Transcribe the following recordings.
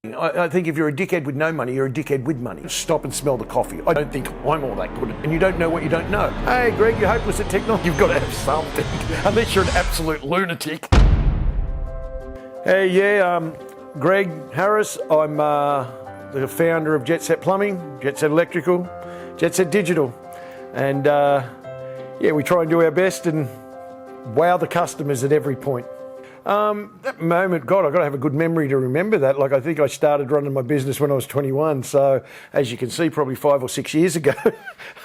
I think if you're a dickhead with no money, you're a dickhead with money. Stop and smell the coffee. I don't think I'm all that good at it. And you don't know what you don't know. Hey, Greg, you're hopeless at technology. You've got to have something, unless you're an absolute lunatic. Hey, yeah, Greg Harris. I'm the founder of Jetset Plumbing, Jetset Electrical, Jetset Digital. And yeah, we try and do our best and wow the customers at every point. That moment, God, I've got to have a good memory to remember that. Like, I think I started running my business when I was 21. So, as you can see, probably 5 or 6 years ago.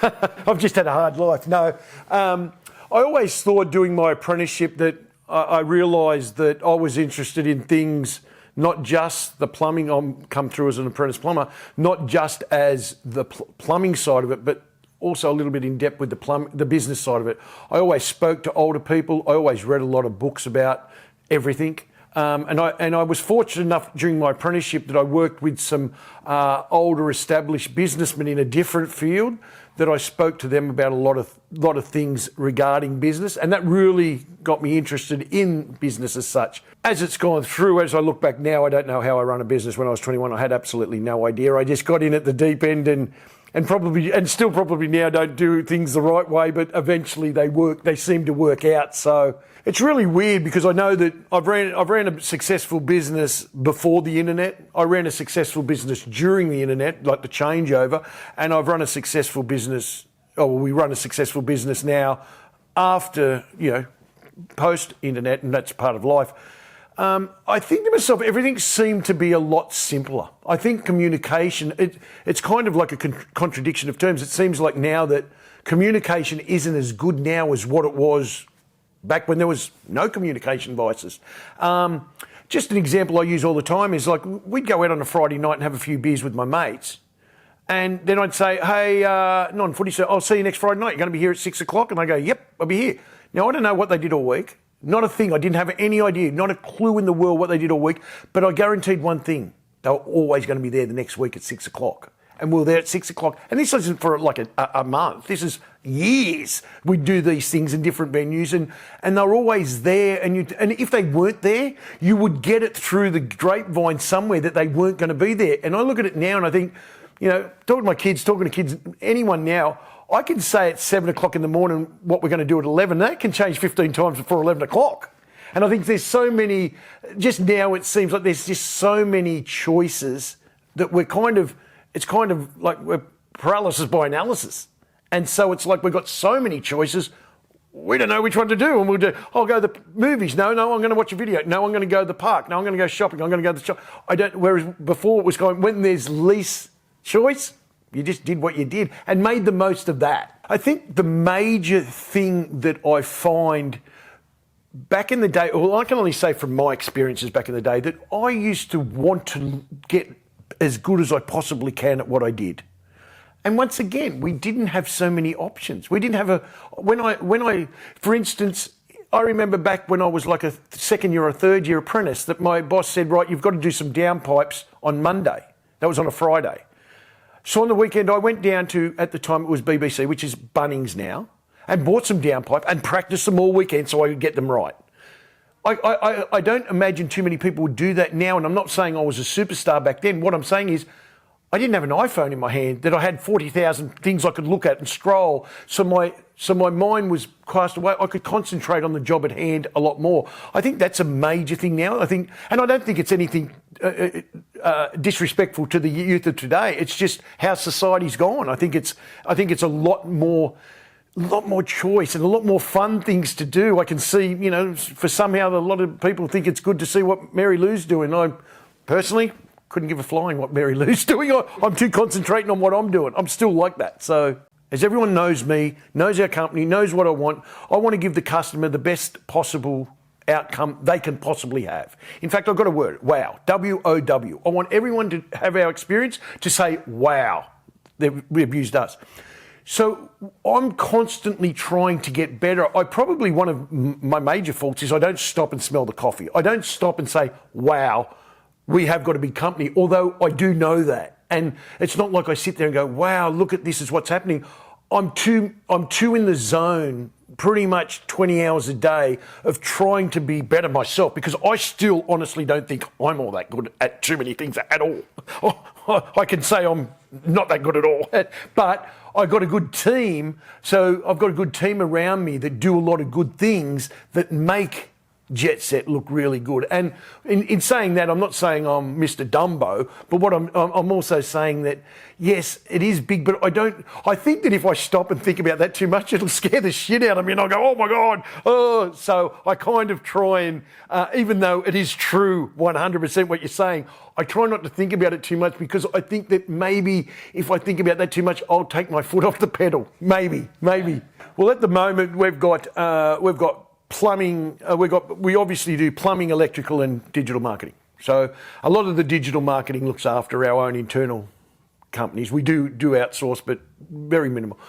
I've just had a hard life. No, I always thought doing my apprenticeship that I realised that I was interested in things, not just the plumbing. I'm come through as an apprentice plumber, not just as the plumbing side of it, but also a little bit in depth with the business side of it. I always spoke to older people. I always read a lot of books about everything. And I was fortunate enough during my apprenticeship that I worked with some older established businessmen in a different field that I spoke to them about a lot of things regarding business, and that really got me interested in business as such. As it's gone through, as I look back now, I don't know how I run a business when I was 21. I had absolutely no idea. I just got in at the deep end and still probably now don't do things the right way, but eventually they seem to work out. So it's really weird because I know that I've ran a successful business before the internet. I ran a successful business during the internet, like the changeover, and I've run a successful business, we run a successful business now after, post-internet, and that's part of life. I think to myself, everything seemed to be a lot simpler. I think communication, it's kind of like a contradiction of terms. It seems like now that communication isn't as good now as what it was back when there was no communication devices. Just an example I use all the time is like we'd go out on a Friday night and have a few beers with my mates. And then I'd say, hey, non-footy, so I'll see you next Friday night. You're going to be here at 6 o'clock? And they go, yep, I'll be here. Now, I don't know what they did all week. Not a thing. I didn't have any idea, not a clue in the world what they did all week. But I guaranteed one thing. They were always going to be there the next week at 6 o'clock. And we were there at 6 o'clock. And this isn't for like a month. This is years. We'd do these things in different venues. And they were always there. And if they weren't there, you would get it through the grapevine somewhere that they weren't going to be there. And I look at it now and I think, talking to my kids, talking to kids, anyone now, I can say at 7 o'clock in the morning what we're going to do at 11. That can change 15 times before 11 o'clock. And I think there's so many, just now it seems like there's just so many choices that it's kind of like we're paralysis by analysis. And so it's like we've got so many choices, we don't know which one to do. And we'll do, I'll go to the movies. No, I'm going to watch a video. No, I'm going to go to the park. No, I'm going to go shopping. I'm going to go to the shop. Whereas before it was going, when there's least choice, you just did what you did and made the most of that. I think the major thing that I find back in the day, well, I can only say from my experiences back in the day, that I used to want to get as good as I possibly can at what I did. And once again, we didn't have so many options. We didn't have for instance, I remember back when I was like a second year or third year apprentice that my boss said, right, you've got to do some downpipes on Monday. That was on a Friday. So on the weekend, I went down to, at the time it was BBC, which is Bunnings now, and bought some downpipe and practiced them all weekend so I could get them right. I don't imagine too many people would do that now, and I'm not saying I was a superstar back then. What I'm saying is I didn't have an iPhone in my hand that I had 40,000 things I could look at and scroll, so my mind was cast away. I could concentrate on the job at hand a lot more. I think that's a major thing now. And I don't think it's anything disrespectful to the youth of today. It's just how society's gone. I think it's a lot more choice and a lot more fun things to do. I can see, for somehow a lot of people think it's good to see what Mary Lou's doing. I personally couldn't give a flying what Mary Lou's doing. I'm too concentrating on what I'm doing. I'm still like that. So as everyone knows me, knows our company, knows what I want to give the customer the best possible outcome they can possibly have. In fact, I've got a word, wow, W-O-W. I want everyone to have our experience to say, wow, they've used us. So I'm constantly trying to get better. One of my major faults is I don't stop and smell the coffee. I don't stop and say, wow, we have got a big company, although I do know that. And it's not like I sit there and go, wow, look at this is what's happening. I'm too in the zone pretty much 20 hours a day of trying to be better myself, because I still honestly don't think I'm all that good at too many things at all. I can say I'm not that good at all, but I've got a good team. So I've got a good team around me that do a lot of good things that make Jetset look really good. And in saying that, I'm not saying I'm Mr. Dumbo, but what I'm also saying that, yes, it is big, but I think that if I stop and think about that too much, it'll scare the shit out of me and I'll go, oh my God, oh. So I kind of try and, even though it is true 100% what you're saying, I try not to think about it too much, because I think that maybe if I think about that too much, I'll take my foot off the pedal. Maybe. Well, at the moment, we've got plumbing. We obviously do plumbing, electrical, and digital marketing. So a lot of the digital marketing looks after our own internal companies. We do outsource, but very minimal.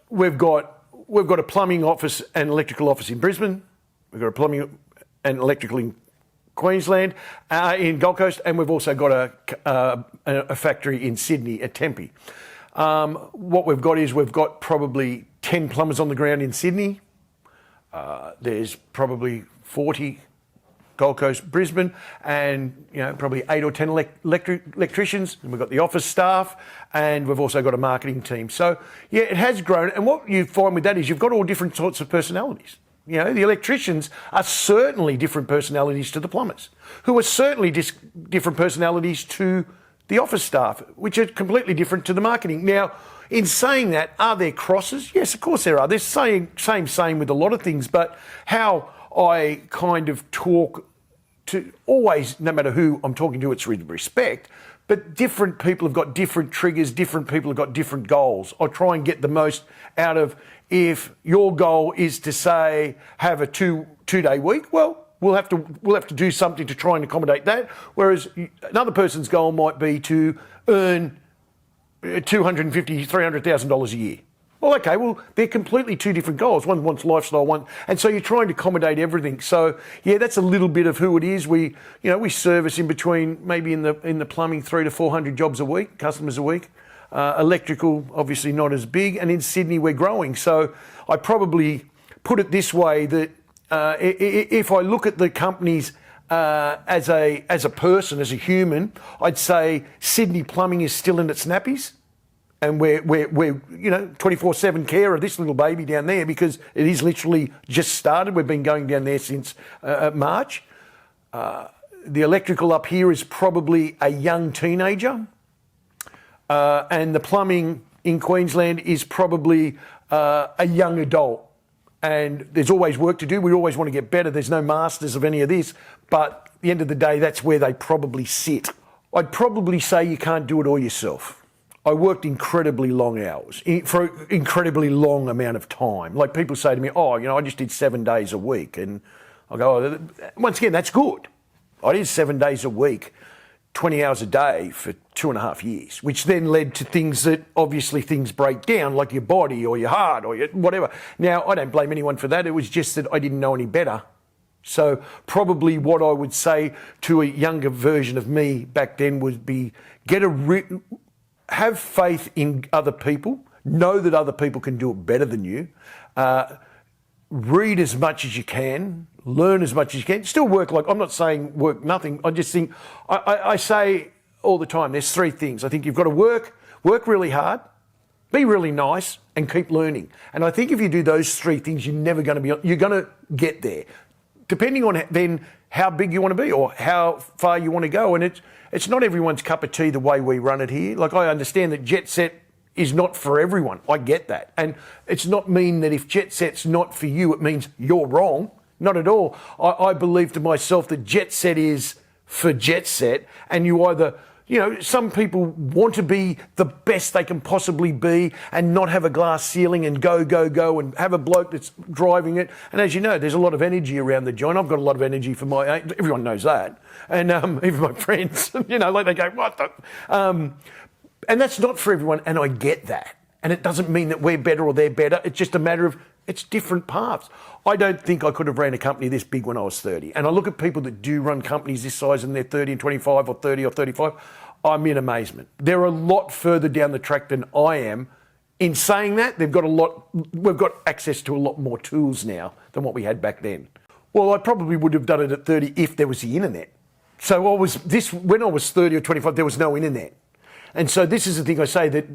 We've got a plumbing office and electrical office in Brisbane. We've got a plumbing and electrical in Queensland, in Gold Coast, and we've also got a factory in Sydney at Tempe. What we've got is we've got probably 10 plumbers on the ground in Sydney. There's probably 40 Gold Coast, Brisbane, and probably 8 or 10 electricians. And we've got the office staff, and we've also got a marketing team. So yeah, it has grown. And what you find with that is you've got all different sorts of personalities. The electricians are certainly different personalities to the plumbers, who are certainly different personalities to the office staff, which are completely different to the marketing. Now, in saying that, are there crosses? Yes, of course there are. There's same with a lot of things, but how I kind of talk to always, no matter who I'm talking to, it's with respect, but different people have got different triggers, different people have got different goals. I try and get the most out of, if your goal is to say, have a two-day week, well, we'll have to do something to try and accommodate that. Whereas another person's goal might be to earn $250,000, $300,000 a year. Well, okay, they're completely two different goals. One wants lifestyle, and so you're trying to accommodate everything. So yeah, that's a little bit of who it is. We service in between, maybe in the plumbing, 300 to 400 jobs a week, customers a week. Electrical, obviously not as big, and in Sydney we're growing. So I probably put it this way, that if I look at the companies as a person, as a human, I'd say Sydney Plumbing is still in its nappies, and we're 24/7 care of this little baby down there, because it is literally just started. We've been going down there since March. The electrical up here is probably a young teenager, and the plumbing in Queensland is probably a young adult. And there's always work to do. We always want to get better. There's no masters of any of this. But at the end of the day, that's where they probably sit. I'd probably say you can't do it all yourself. I worked incredibly long hours, for an incredibly long amount of time. Like people say to me, I just did 7 days a week. And I go, once again, that's good. I did 7 days a week, 20 hours a day for 2.5 years, which then led to things that obviously things break down, like your body or your heart or your whatever. Now, I don't blame anyone for that. It was just that I didn't know any better. So probably what I would say to a younger version of me back then would be have faith in other people, know that other people can do it better than you, read as much as you can, learn as much as you can, still work. Like, I'm not saying work nothing. I just think, I say all the time, there's 3 things. I think you've got to work really hard, be really nice, and keep learning. And I think if you do those 3 things, you're going to get there, depending on then how big you want to be or how far you want to go. And it's not everyone's cup of tea the way we run it here. Like, I understand that Jetset is not for everyone. I get that. And it's not mean that if Jetset's not for you, it means you're wrong. Not at all. I believe to myself that Jetset is for Jetset, and you either, some people want to be the best they can possibly be and not have a glass ceiling and go, and have a bloke that's driving it. And as you know, there's a lot of energy around the joint. I've got a lot of energy for my age. Everyone knows that. And even my friends, like they go, what the... And that's not for everyone, and I get that. And it doesn't mean that we're better or they're better. It's just a matter of, it's different paths. I don't think I could have ran a company this big when I was 30. And I look at people that do run companies this size and they're 30 and 25 or 30 or 35. I'm in amazement. They're a lot further down the track than I am In saying that, we've got access to a lot more tools now than what we had back then. Well, I probably would have done it at 30 if there was the internet. So when I was 30 or 25, there was no internet. And so this is the thing I say that,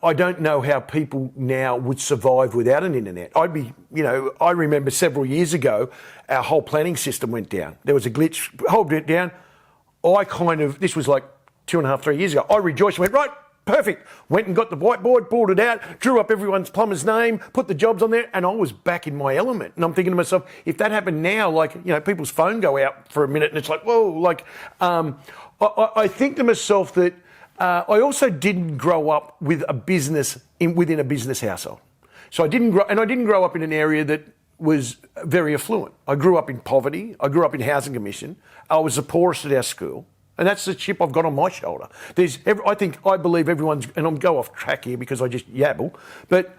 I don't know how people now would survive without an internet. I remember several years ago, our whole planning system went down. There was a glitch, hold it down. This was like 2.5, 3 years ago. I rejoiced and went, right, perfect. Went and got the whiteboard, pulled it out, drew up everyone's plumber's name, put the jobs on there, and I was back in my element. And I'm thinking to myself, if that happened now, people's phone go out for a minute and it's like, whoa, I think to myself that I also didn't grow up with a business within a business household. So I didn't grow up in an area that was very affluent. I grew up in poverty. I grew up in housing commission. I was the poorest at our school. And that's the chip I've got on my shoulder. I believe everyone's, and I'll go off track here because I just yabble, but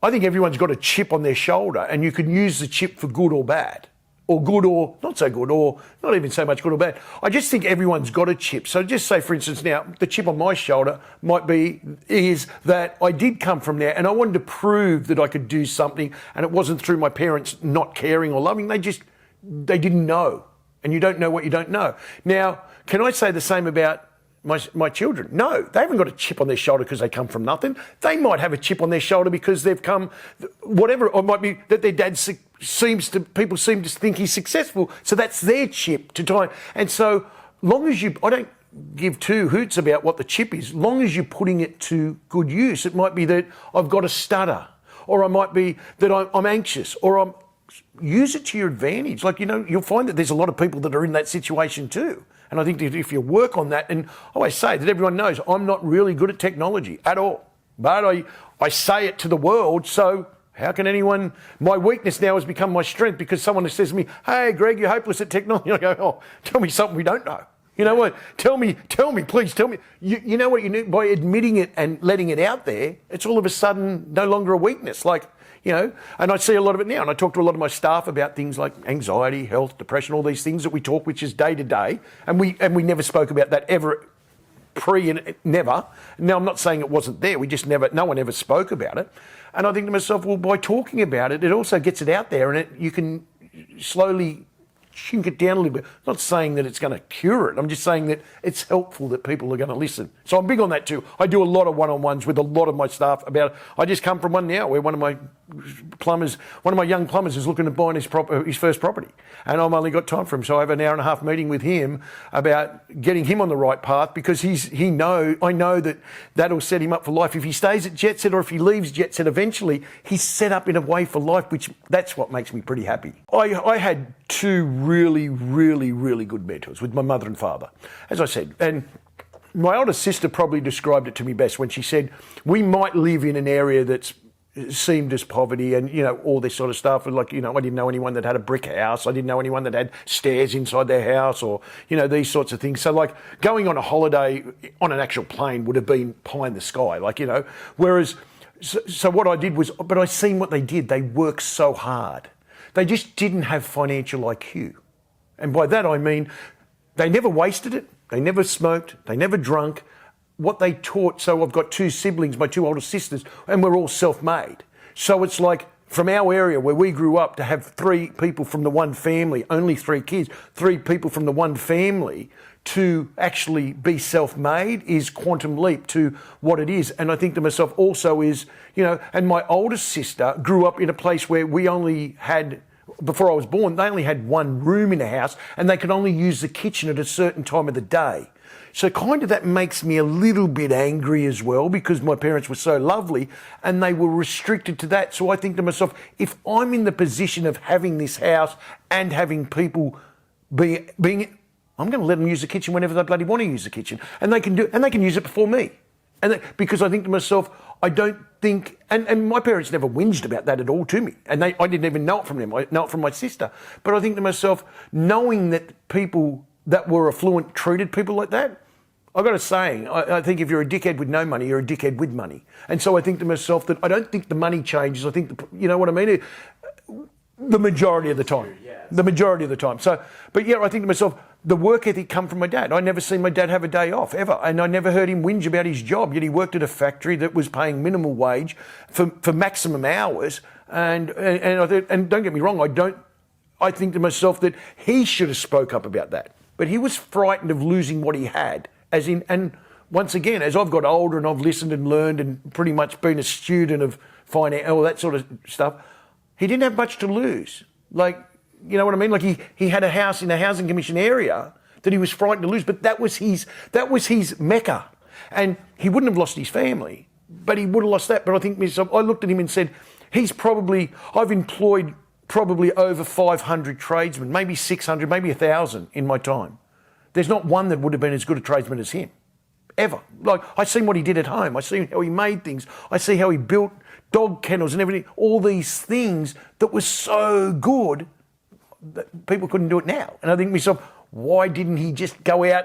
I think everyone's got a chip on their shoulder and you can use the chip for good or bad. Or good or not so good, or not even so much good or bad. I just think everyone's got a chip. So just say, for instance, now, the chip on my shoulder is that I did come from there and I wanted to prove that I could do something, and it wasn't through my parents not caring or loving. They didn't know. And you don't know what you don't know. Now, can I say the same about my children? No, they haven't got a chip on their shoulder because they come from nothing. They might have a chip on their shoulder because they've come, whatever, or it might be that their dad people seem to think he's successful. So that's their chip to try. And so long as I don't give two hoots about what the chip is, long as you're putting it to good use. It might be that I've got a stutter, or I might be that I'm anxious, or use it to your advantage. You'll find that there's a lot of people that are in that situation too. And I think that if you work on that, and I always say that everyone knows I'm not really good at technology at all, but I say it to the world, so how can anyone, my weakness now has become my strength because someone says to me, hey, Greg, you're hopeless at technology. I go, oh, tell me something we don't know. You know what? Tell me, please tell me. You know what you need? By admitting it and letting it out there, it's all of a sudden no longer a weakness. And I see a lot of it now. And I talk to a lot of my staff about things like anxiety, health, depression, all these things that we talk, which is day to day. And we never spoke about that ever never. Now, I'm not saying it wasn't there. No one ever spoke about it. And I think to myself, well, by talking about it, it also gets it out there and you can slowly chink it down a little bit. I'm not saying that it's going to cure it. I'm just saying that it's helpful that people are going to listen. So I'm big on that too. I do a lot of one-on-ones with a lot of my staff about it. I just come from one now where one of my young plumbers is looking at buying his first property. And I've only got time for him. So I have an hour and a half meeting with him about getting him on the right path because I know that that'll set him up for life. If he stays at Jetset or if he leaves Jetset eventually, he's set up in a way for life, that's what makes me pretty happy. I had two really, really, really good mentors with my mother and father, as I said. And my older sister probably described it to me best when she said, we might live in an area that's seemed as poverty and, all this sort of stuff. I didn't know anyone that had a brick house. I didn't know anyone that had stairs inside their house or, these sorts of things. So going on a holiday on an actual plane would have been pie in the sky, whereas, so what I did was, but I seen what they did. They worked so hard. They just didn't have financial IQ. And by that I mean, they never wasted it. They never smoked. They never drunk. What they taught, so I've got two siblings, my two older sisters, and we're all self-made. So it's like from our area where we grew up to have three people from the one family, only 3 kids, 3 people from the one family to actually be self-made is quantum leap to what it is. And I think to myself also is, and my oldest sister grew up in a place where we only had, before I was born, they only had one room in the house and they could only use the kitchen at a certain time of the day. So kind of that makes me a little bit angry as well because my parents were so lovely and they were restricted to that. So I think to myself, if I'm in the position of having this house and having people being I'm going to let them use the kitchen whenever they bloody want to use the kitchen. And they can use it before me. Because I think to myself, I don't think, and my parents never whinged about that at all to me. And I didn't even know it from them. I know it from my sister. But I think to myself, knowing that people that were affluent treated people like that, I've got a saying, I think if you're a dickhead with no money, you're a dickhead with money. And so I think to myself that I don't think the money changes. I think, you know what I mean? The majority of the time. The majority of the time. So, but yeah, I think to myself, the work ethic come from my dad. I never seen my dad have a day off, ever. And I never heard him whinge about his job, yet he worked at a factory that was paying minimal wage for maximum hours. And don't get me wrong, I think to myself that he should have spoke up about that. But he was frightened of losing what he had. And once again, as I've got older and I've listened and learned and pretty much been a student of finance, all that sort of stuff, he didn't have much to lose. Like, you know what I mean? Like he had a house in a housing commission area that he was frightened to lose, but that was his mecca. And he wouldn't have lost his family, but he would have lost that. But I think myself, I looked at him and said, I've employed probably over 500 tradesmen, maybe 600, maybe 1,000 in my time. There's not one that would have been as good a tradesman as him, ever. Like, I seen what he did at home. I seen how he made things. I see how he built dog kennels and everything, all these things that were so good that people couldn't do it now. And I think to myself, why didn't he just go out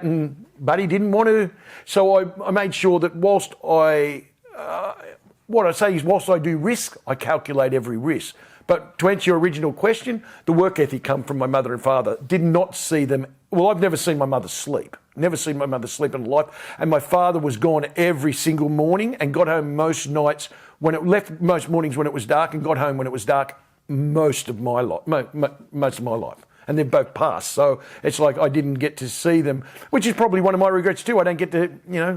but he didn't want to. So I made sure that whilst what I say is whilst I do risk, I calculate every risk. But to answer your original question, the work ethic come from my mother and father. Did not see them. Well, I've never seen my mother sleep. Never seen my mother sleep in life. And my father was gone every single morning and got home most nights left most mornings when it was dark and got home when it was dark most of my life. And they've both passed. So it's like I didn't get to see them, which is probably one of my regrets too. I don't get to,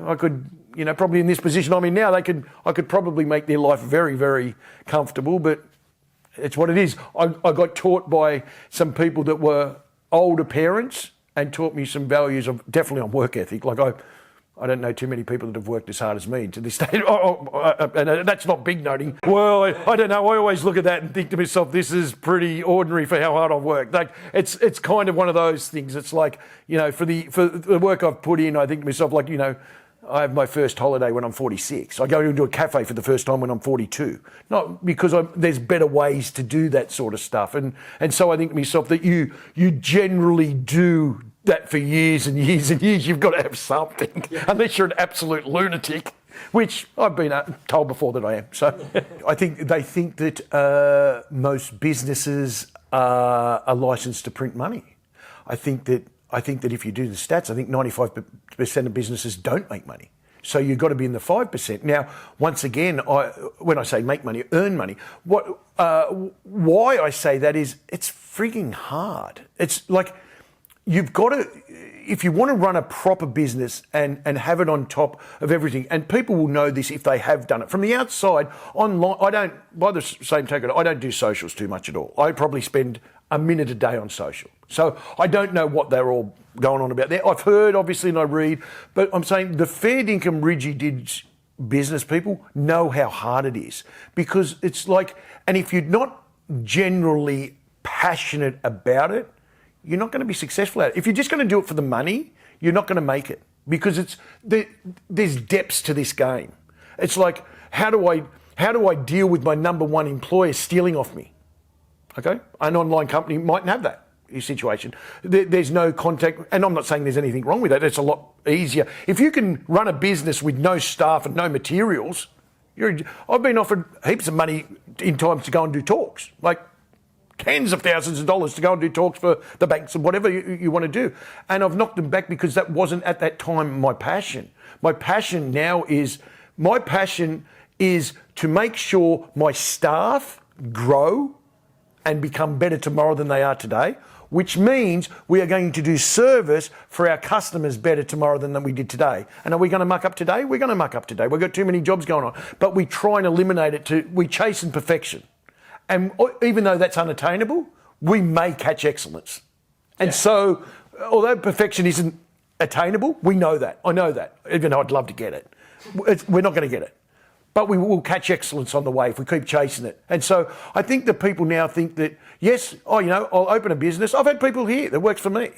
I could, probably in this position I'm in now, I could probably make their life very, very comfortable, but it's what it is. I got taught by some people that were older parents and taught me some values of definitely on work ethic. Like I don't know too many people that have worked as hard as me to this day. And that's not big noting. Well, I don't know. I always look at that and think to myself, this is pretty ordinary for how hard I've worked. Like it's kind of one of those things. It's like, for the work I've put in, I think to myself, like, I have my first holiday when I'm 46. I go into a cafe for the first time when I'm 42. Not because there's better ways to do that sort of stuff. And so I think to myself that you generally do that for years and years and years. You've got to have something, unless you're an absolute lunatic, which I've been told before that I am. So I think they think that most businesses are licensed to print money. I think that if you do the stats, I think 95% of businesses don't make money. So you've got to be in the 5%. Now, once again, when I say make money, earn money, why I say that is it's freaking hard. It's like you've got to, if you want to run a proper business and have it on top of everything, and people will know this if they have done it. From the outside, online, by the same token, I don't do socials too much at all. I probably spend a minute a day on social. So I don't know what they're all going on about there. I've heard, obviously, and I read, but I'm saying the fair income rigid business people know how hard it is, because it's like, and if you're not generally passionate about it, you're not going to be successful at it. If you're just going to do it for the money, you're not going to make it, because there's depths to this game. It's like, how do I deal with my number one employer stealing off me? Okay, an online company mightn't have that situation. There's no contact, and I'm not saying there's anything wrong with that. It's a lot easier. If you can run a business with no staff and no materials, I've been offered heaps of money in times to go and do talks, like tens of thousands of dollars to go and do talks for the banks and whatever you want to do. And I've knocked them back because that wasn't at that time my passion. My passion now is to make sure my staff grow and become better tomorrow than they are today, which means we are going to do service for our customers better tomorrow than we did today. And are we going to muck up today? We're going to muck up today. We've got too many jobs going on. But we try and eliminate it we chasing perfection. And even though that's unattainable, we may catch excellence. And so, although perfection isn't attainable, we know that. I know that, even though I'd love to get it. We're not going to get it. But we will catch excellence on the way if we keep chasing it. And so I think that people now think that, yes, I'll open a business. I've had people here that works for me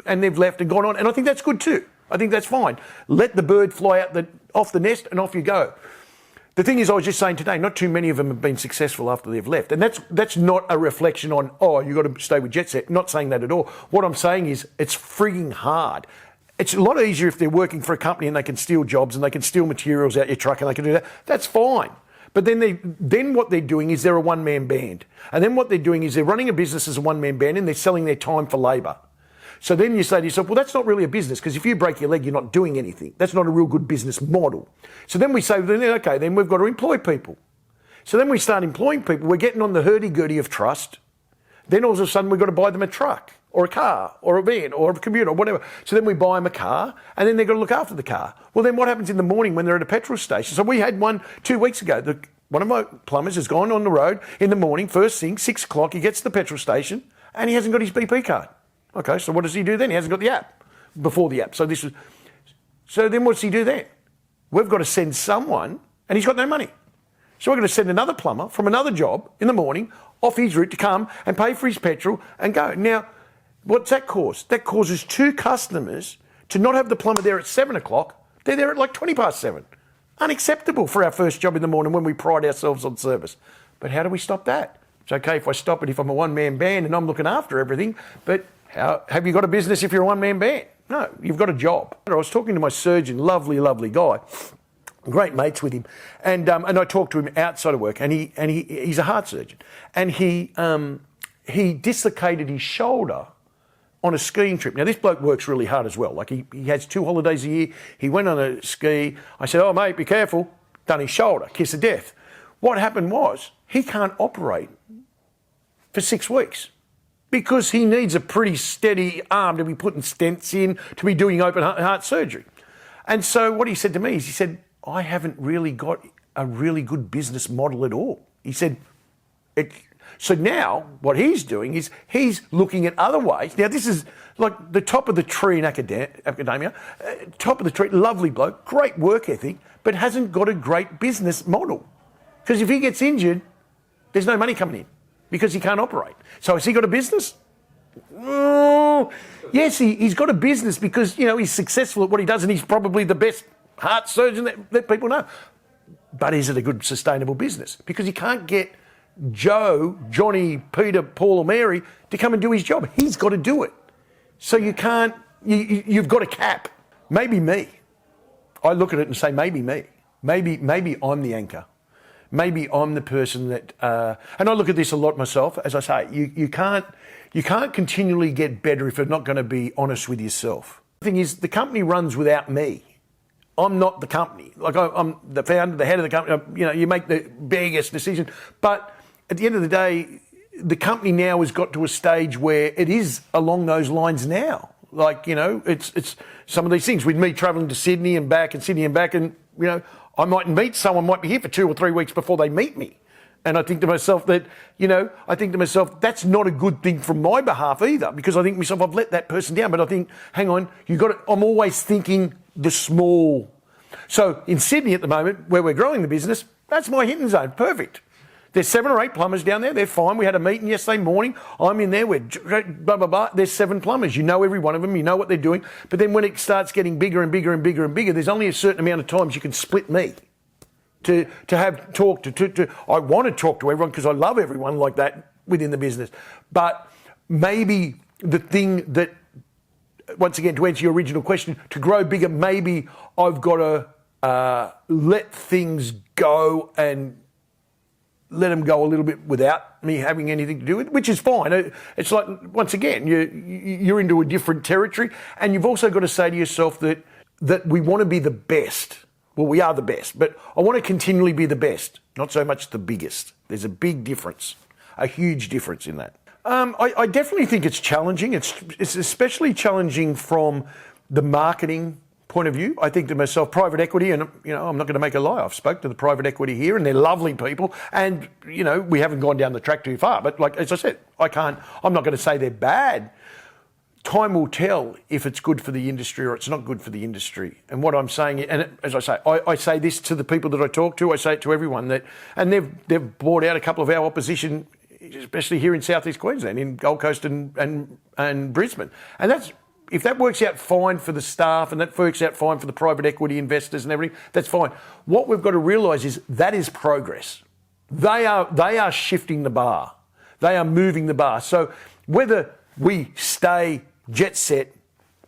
and they've left and gone on. And I think that's good too. I think that's fine. Let the bird fly out off the nest and off you go. The thing is, I was just saying today, not too many of them have been successful after they've left. And that's not a reflection on, you've got to stay with Jetset. Not saying that at all. What I'm saying is it's frigging hard. It's a lot easier if they're working for a company and they can steal jobs and they can steal materials out your truck and they can do that. That's fine. But then what they're doing is they're a one-man band. And then what they're doing is they're running a business as a one-man band and they're selling their time for labour. So then you say to yourself, well, that's not really a business, because if you break your leg, you're not doing anything. That's not a real good business model. So then we say, okay, then we've got to employ people. So then we start employing people. We're getting on the hurdy-gurdy of trust. Then all of a sudden we've got to buy them a truck or a car or a van or a computer or whatever. So then we buy them a car, and then they've got to look after the car. Well, then what happens in the morning when they're at a petrol station? So we had one 2 weeks ago. One of my plumbers has gone on the road in the morning, first thing, 6 o'clock, he gets to the petrol station and he hasn't got his BP card. Okay, so what does he do then? He hasn't got the app before the app. So then what's he do then? We've got to send someone, and he's got no money. So we're going to send another plumber from another job in the morning off his route to come and pay for his petrol and go. Now, what's that cause? That causes 2 customers to not have the plumber there at 7 o'clock. They're there at like 20 past 7. Unacceptable for our first job in the morning when we pride ourselves on service. But how do we stop that? It's okay if I stop it if I'm a one-man band and I'm looking after everything, but have you got a business if you're a one-man band? No, you've got a job. I was talking to my surgeon, lovely, lovely guy, great mates with him, and I talked to him outside of work, and he's a heart surgeon, and he dislocated his shoulder on a skiing trip. Now, this bloke works really hard as well. Like, he has 2 holidays a year. He went on a ski. I said, oh, mate, be careful. Done his shoulder, kiss of death. What happened was he can't operate for 6 weeks because he needs a pretty steady arm to be putting stents in, to be doing open heart surgery. And so what he said to me is, he said, I haven't really got a really good business model at all. He said, so now what he's doing is he's looking at other ways. Now, this is like the top of the tree in academia, top of the tree, lovely bloke, great work ethic, but hasn't got a great business model. Because if he gets injured, there's no money coming in because he can't operate. So has he got a business? Oh, yes, he's got a business because, he's successful at what he does and he's probably the best heart surgeon that people know. But is it a good, sustainable business? Because he can't get Joe, Johnny, Peter, Paul or Mary to come and do his job. He's got to do it. So you've got a cap. Maybe me. I look at it and say, maybe me. Maybe I'm the anchor. Maybe I'm the person that, and I look at this a lot myself, as I say, you can't continually get better if you're not going to be honest with yourself. The thing is, the company runs without me. I'm not the company. Like, I'm the founder, the head of the company. You make the biggest decision. But at the end of the day, the company now has got to a stage where it is along those lines now. Like, it's some of these things with me travelling to Sydney and back, and I might meet someone, might be here for 2 or 3 weeks before they meet me. And I think to myself that, that's not a good thing from my behalf either, because I think to myself, I've let that person down. But I think, hang on, I'm always thinking the small. So in Sydney at the moment, where we're growing the business, that's my hitting zone. Perfect. There's 7 or 8 plumbers down there. They're fine. We had a meeting yesterday morning. I'm in there. We're blah, blah, blah. There's 7 plumbers. You know every one of them. You know what they're doing. But then when it starts getting bigger and bigger and bigger and bigger, there's only a certain amount of times you can split me to have talk to. I want to talk to everyone because I love everyone like that within the business. But maybe the thing that, once again, to answer your original question, to grow bigger, maybe I've got to let things go and let them go a little bit without me having anything to do with it, which is fine. It's like, once again, you're into a different territory, and you've also got to say to yourself that we want to be the best. Well, we are the best, but I want to continually be the best, not so much the biggest. There's a big difference, a huge difference in that. I definitely think it's challenging. It's especially challenging from the marketing point of view. I think to myself, private equity, and I'm not going to make a lie. I've spoke to the private equity here, and they're lovely people, and we haven't gone down the track too far. But like, as I said, I'm not going to say they're bad. Time will tell if it's good for the industry or it's not good for the industry. And what I'm saying, and as I say, I say this to the people that I talk to. I say it to everyone and they've brought out a couple of our opposition, especially here in Southeast Queensland, in Gold Coast and Brisbane. And if that works out fine for the staff and that works out fine for the private equity investors and everything, that's fine. What we've got to realise is that is progress. They are shifting the bar. They are moving the bar. So whether we stay Jetset,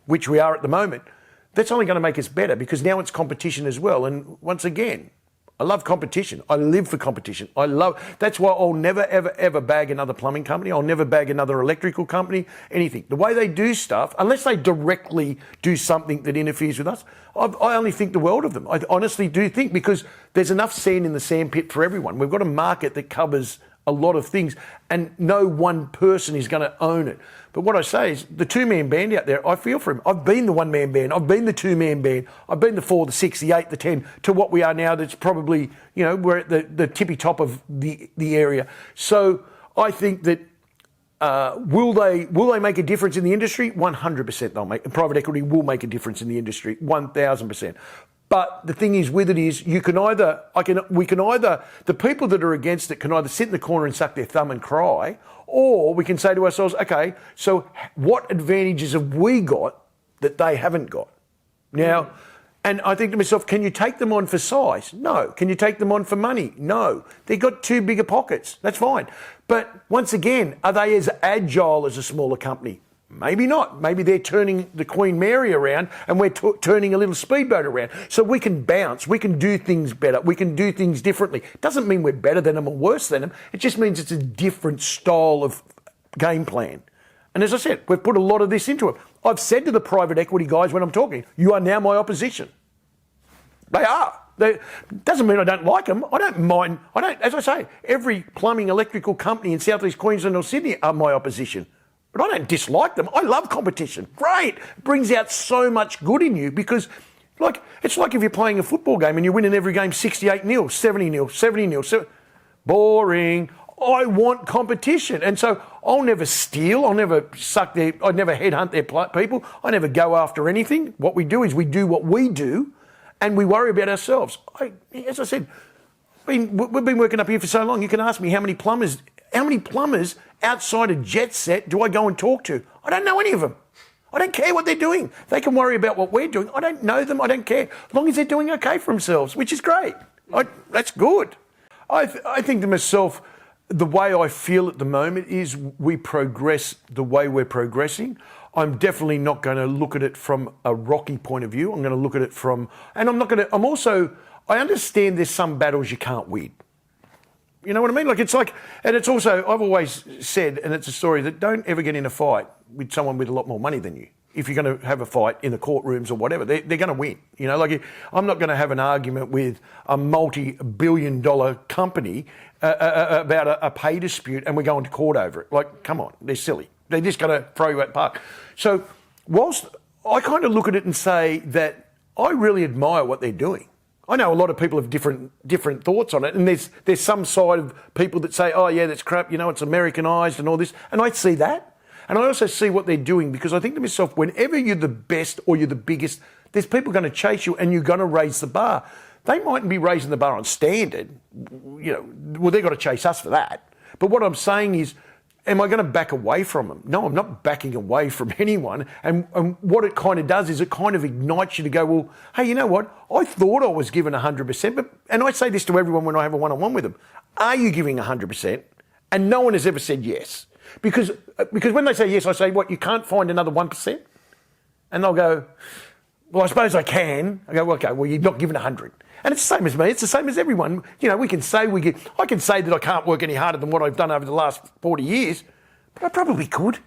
which we are at the moment, that's only going to make us better because now it's competition as well. And once again, I love competition. I live for competition. That's why I'll never, ever, ever bag another plumbing company. I'll never bag another electrical company, anything. The way they do stuff, unless they directly do something that interferes with us, I only think the world of them. I honestly do think, because there's enough sand in the sandpit for everyone. We've got a market that covers a lot of things, and no one person is going to own it. But what I say is, the two-man band out there, I feel for him. I've been the one-man band. I've been the two-man band. I've been the 4, the 6, the 8, the 10, to what we are now. That's probably, we're at the tippy top of the area. So I think that will they make a difference in the industry? 100% they'll make. Private equity will make a difference in the industry, 1,000%. But the thing is with it is, the people that are against it can either sit in the corner and suck their thumb and cry, or we can say to ourselves, okay, so what advantages have we got that they haven't got? Now, and I think to myself, can you take them on for size? No. Can you take them on for money? No. They've got too bigger pockets. That's fine. But once again, are they as agile as a smaller company? Maybe not. Maybe they're turning the Queen Mary around and we're turning a little speedboat around. So we can bounce. We can do things better. We can do things differently. Doesn't mean we're better than them or worse than them. It just means it's a different style of game plan. And as I said, we've put a lot of this into it. I've said to the private equity guys when I'm talking, you are now my opposition. They are. Doesn't mean I don't like them. I don't mind. As I say, every plumbing electrical company in South East Queensland or Sydney are my opposition. But I don't dislike them. I love competition. Great. It brings out so much good in you, because it's like if you're playing a football game and you're winning every game 68-0, 70-0, 70-0. Boring. I want competition. And so I'll never steal. I'll never I'd never headhunt their people. I never go after anything. What we do is we do what we do, and we worry about ourselves. As I said, we've been working up here for so long. You can ask me how many plumbers outside of Jetset do I go and talk to? I don't know any of them. I don't care what they're doing. They can worry about what we're doing. I don't know them. I don't care. As long as they're doing okay for themselves, which is great. That's good. I think to myself, the way I feel at the moment is we progress the way we're progressing. I'm definitely not going to look at it from a rocky point of view. I'm going to look at it I understand there's some battles you can't win. You know what I mean? And it's also, I've always said, and it's a story, that don't ever get in a fight with someone with a lot more money than you. If you're going to have a fight in the courtrooms or whatever, they're going to win. I'm not going to have an argument with a multi-billion-dollar company about a pay dispute and we're going to court over it. Come on, they're silly. They're just going to throw you at park. So whilst I kind of look at it and say that I really admire what they're doing. I know a lot of people have different thoughts on it, and there's some side of people that say, oh yeah, that's crap, it's Americanised and all this, and I see that. And I also see what they're doing, because I think to myself, whenever you're the best or you're the biggest, there's people going to chase you and you're going to raise the bar. They mightn't be raising the bar on standard, well, they've got to chase us for that. But what I'm saying is, am I going to back away from them? No, I'm not backing away from anyone. And what it kind of does is it kind of ignites you to go, well, hey, you know what? I thought I was given 100%. And I say this to everyone when I have a one-on-one with them. Are you giving 100%? And no one has ever said yes. Because when they say yes, I say, what, you can't find another 1%? And they'll go, well, I suppose I can. I go, well, okay, well, you're not given 100. And it's the same as me. It's the same as everyone. I can say that I can't work any harder than what I've done over the last 40 years, but I probably could.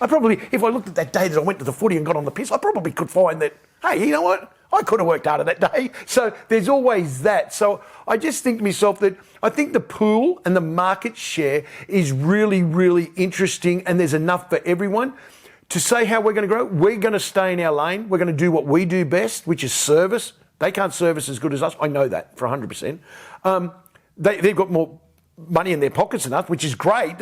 If I looked at that day that I went to the footy and got on the piss, I probably could find that, hey, you know what? I could have worked harder that day. So there's always that. So I just think to myself that I think the pool and the market share is really, really interesting, and there's enough for everyone. To say how we're going to grow, we're going to stay in our lane. We're going to do what we do best, which is service. They can't service as good as us. I know that for 100%. They've got more money in their pockets than us, which is great.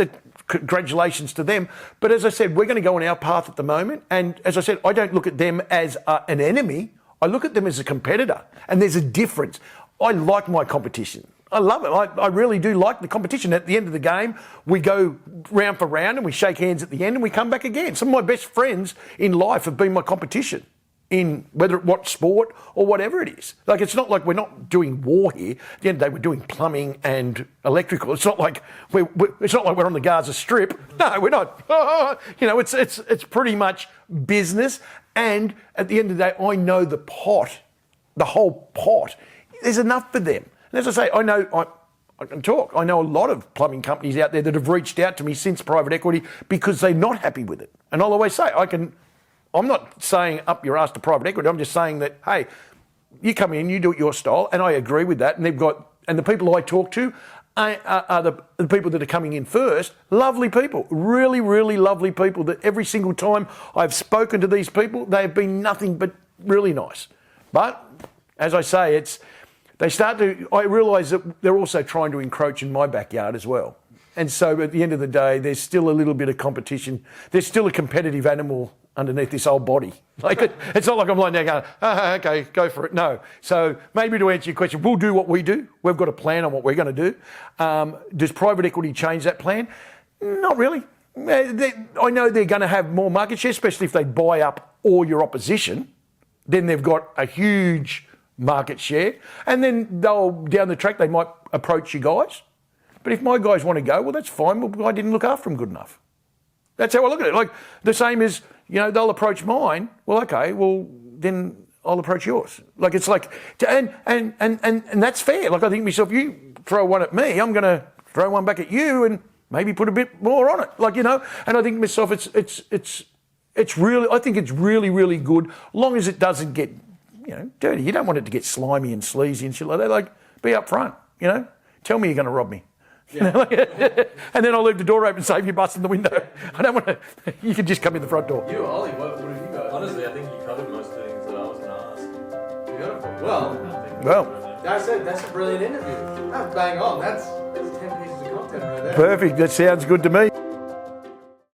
Congratulations to them. But as I said, we're going to go on our path at the moment. And as I said, I don't look at them as an enemy. I look at them as a competitor. And there's a difference. I like my competition. I love it. I really do like the competition. At the end of the game, we go round for round and we shake hands at the end and we come back again. Some of my best friends in life have been my competition, in what sport or whatever it is. It's not like we're not doing war here. At the end of the day, we're doing plumbing and electrical. It's not like we're on the Gaza Strip. No, we're not. It's pretty much business. And at the end of the day, I know the whole pot. There's enough for them. And as I say, I can talk. I know a lot of plumbing companies out there that have reached out to me since private equity because they're not happy with it. And I'll always say, I'm not saying up your ass to private equity. I'm just saying that, hey, you come in, you do it your style, and I agree with that. And the people I talk to are the people that are coming in first. Lovely people, really, really lovely people that every single time I've spoken to these people, they have been nothing but really nice. But as I say, I realise that they're also trying to encroach in my backyard as well. And so at the end of the day, there's still a little bit of competition. There's still a competitive animal underneath this old body. It's not like I'm lying there going, okay, go for it. No. So maybe to answer your question, we'll do what we do. We've got a plan on what we're going to do. Does private equity change that plan? Not really. I know they're going to have more market share, especially if they buy up all your opposition. Then they've got a huge market share. And then down the track, they might approach you guys. But if my guys want to go, well, that's fine. Well, I didn't look after them good enough. That's how I look at it. Like the same as, they'll approach mine. Well, okay, well, then I'll approach yours. Like it's like, and that's fair. Like I think myself, you throw one at me, I'm going to throw one back at you and maybe put a bit more on it. And I think myself, it's really, I think it's really, really good, as long as it doesn't get, dirty. You don't want it to get slimy and sleazy and shit like that. Like, be upfront, Tell me you're going to rob me. Yeah. And then I'll leave the door open, save you busting the window. I don't want to. You can just come in the front door. You, Ollie, what have you got? Honestly, I think you covered most things that I was going to ask. Beautiful. Well, that's a brilliant interview. That's bang on. That's 10 pieces of content right there. Perfect. That sounds good to me.